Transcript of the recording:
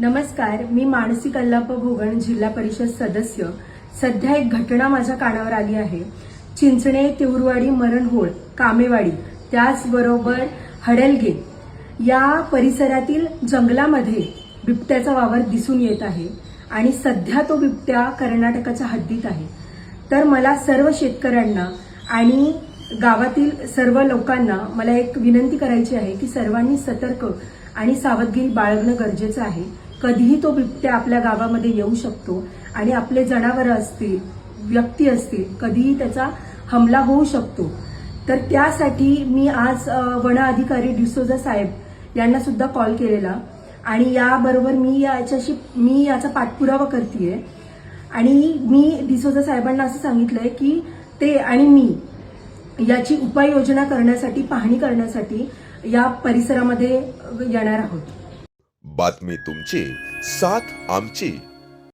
नमस्कार, मी मानसी कल्लाप भोगण, जिल्हा परिषद सदस्य. सध्या एक घटना माझ्या कानावर आली आहे. चिंचणे, तिवरवाडी, मरणहोळ, कामेवाडी, त्याचबरोबर हडलगे या परिसरातील जंगलामध्ये बिबट्याचा वावर दिसून येत आहे आणि सध्या तो बिबट्या कर्नाटकाच्या हद्दीत आहे. तर मला सर्व शेतकऱ्यांना आणि गावातील सर्व लोकांना मला एक विनंती करायची आहे की सर्वांनी सतर्क आणि सावधगिरी बाळगणं गरजेचं आहे. कधीही तो बिबट्या आपल्या गावामध्ये येऊ शकतो आणि आपले जनावरं असतील, व्यक्ती असतील, कधीही त्याचा हमला होऊ शकतो. तर त्यासाठी मी आज वन अधिकारी डिसोजा साहेब यांना सुद्धा कॉल केलेला आणि याबरोबर मी याचा पाठपुरावा करतेय आणि मी डिसोजा साहेबांना असं सांगितलंय की ते आणि मी याची उपाययोजना करण्यासाठी, पाहणी करण्यासाठी या परिसरामध्ये येणार आहोत. बातमी तुमची, साथ आमची.